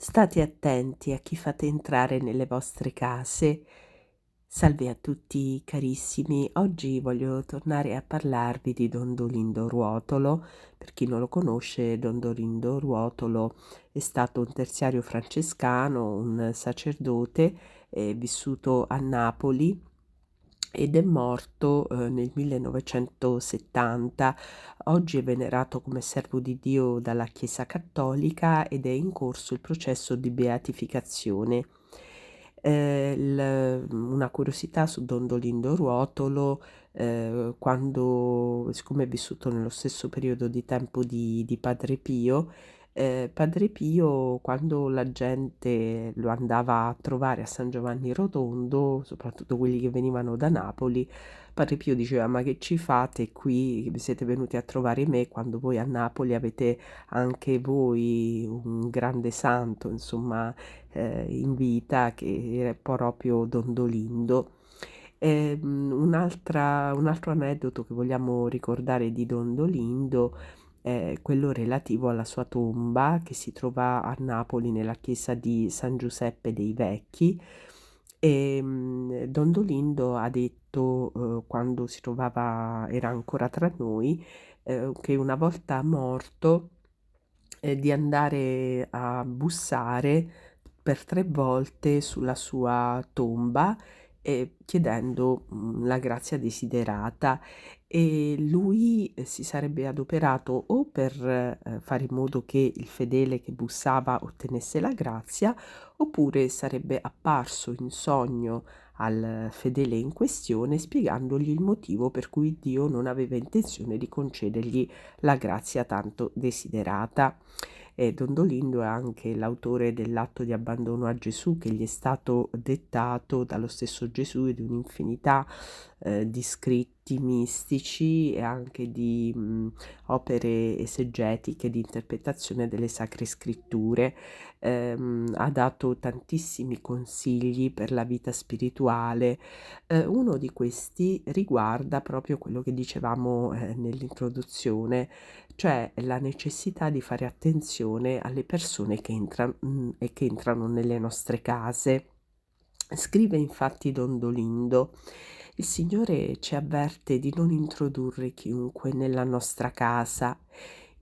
State attenti a chi fate entrare nelle vostre case. Salve a tutti carissimi, oggi voglio tornare a parlarvi di Dondolindo Ruotolo. Per chi non lo conosce, Dondolindo Ruotolo è stato un terziario francescano, un sacerdote, vissuto a Napoli ed è morto nel 1970. Oggi è venerato come servo di Dio dalla Chiesa Cattolica ed è in corso il processo di beatificazione. Una curiosità su Dondolindo Ruotolo: siccome è vissuto nello stesso periodo di tempo di Padre Pio, quando la gente lo andava a trovare a San Giovanni Rotondo, soprattutto quelli che venivano da Napoli, Padre Pio diceva: ma che ci fate qui? Siete venuti a trovare me quando voi a Napoli avete anche voi un grande santo, insomma, in vita, che è proprio Dondolindo. Un altro aneddoto che vogliamo ricordare di Dondolindo è quello relativo alla sua tomba, che si trova a Napoli nella chiesa di San Giuseppe dei Vecchi. Dondolindo ha detto, quando era ancora tra noi, che una volta morto, di andare a bussare per 3 volte sulla sua tomba, chiedendo, la grazia desiderata, e lui, si sarebbe adoperato o per, fare in modo che il fedele che bussava ottenesse la grazia, oppure sarebbe apparso in sogno al fedele in questione spiegandogli il motivo per cui Dio non aveva intenzione di concedergli la grazia tanto desiderata. Dondolindo è anche l'autore dell'atto di abbandono a Gesù, che gli è stato dettato dallo stesso Gesù, e di un'infinità di scritti mistici e anche di opere esegetiche di interpretazione delle Sacre Scritture. Ha dato tantissimi consigli per la vita spirituale. Uno di questi riguarda proprio quello che dicevamo nell'introduzione, cioè la necessità di fare attenzione alle persone che entrano nelle nostre case. Scrive infatti Dondolindo: il Signore ci avverte di non introdurre chiunque nella nostra casa.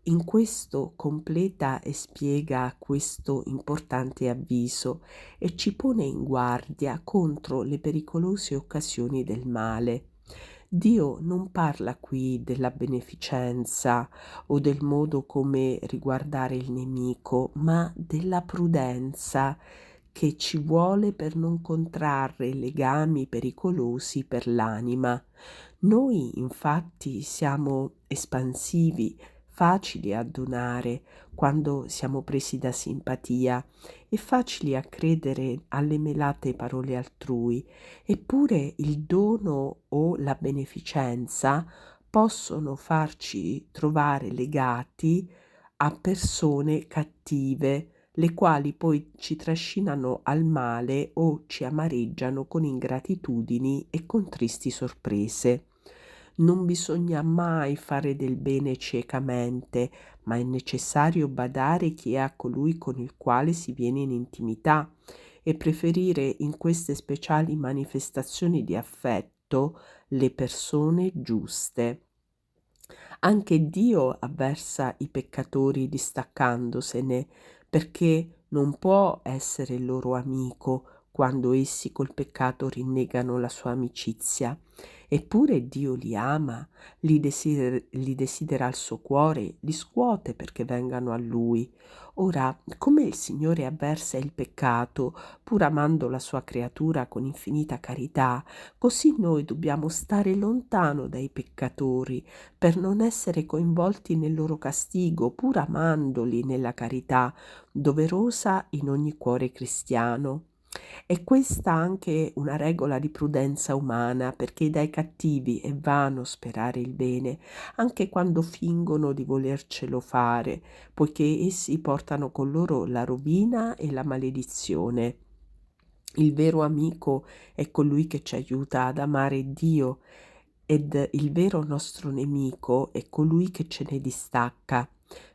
In questo completa e spiega questo importante avviso e ci pone in guardia contro le pericolose occasioni del male. Dio non parla qui della beneficenza o del modo come riguardare il nemico, ma della prudenza che ci vuole per non contrarre legami pericolosi per l'anima. Noi infatti siamo espansivi, facili a donare quando siamo presi da simpatia e facili a credere alle melate parole altrui. Eppure il dono o la beneficenza possono farci trovare legati a persone cattive, le quali poi ci trascinano al male o ci amareggiano con ingratitudini e con tristi sorprese. Non bisogna mai fare del bene ciecamente, ma è necessario badare chi è a colui con il quale si viene in intimità e preferire in queste speciali manifestazioni di affetto le persone giuste. Anche Dio avversa i peccatori distaccandosene, perché non può essere il loro amico quando essi col peccato rinnegano la sua amicizia. Eppure Dio li ama, li desidera al suo cuore, li scuote perché vengano a Lui. Ora, come il Signore avversa il peccato, pur amando la sua creatura con infinita carità, così noi dobbiamo stare lontano dai peccatori, per non essere coinvolti nel loro castigo, pur amandoli nella carità doverosa in ogni cuore cristiano. È questa anche una regola di prudenza umana, perché dai cattivi è vano sperare il bene, anche quando fingono di volercelo fare, poiché essi portano con loro la rovina e la maledizione. Il vero amico è colui che ci aiuta ad amare Dio, ed il vero nostro nemico è colui che ce ne distacca.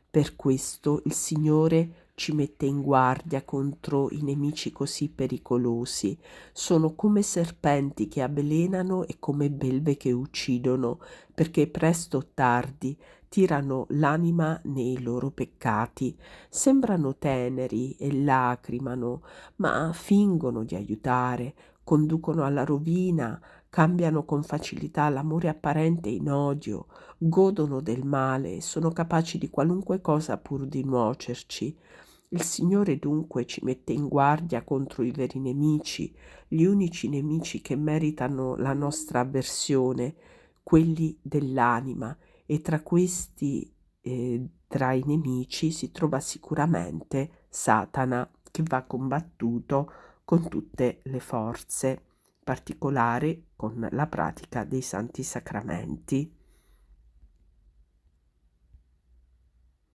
Per questo il Signore ci mette in guardia contro i nemici così pericolosi. Sono come serpenti che avvelenano e come belve che uccidono, perché presto o tardi tirano l'anima nei loro peccati. Sembrano teneri e lacrimano, ma fingono di aiutare, conducono alla rovina, cambiano con facilità l'amore apparente in odio, godono del male, sono capaci di qualunque cosa pur di nuocerci. Il Signore dunque ci mette in guardia contro i veri nemici, gli unici nemici che meritano la nostra avversione, quelli dell'anima, e tra questi, tra i nemici si trova sicuramente Satana, che va combattuto con tutte le forze, in particolare con la pratica dei santi sacramenti.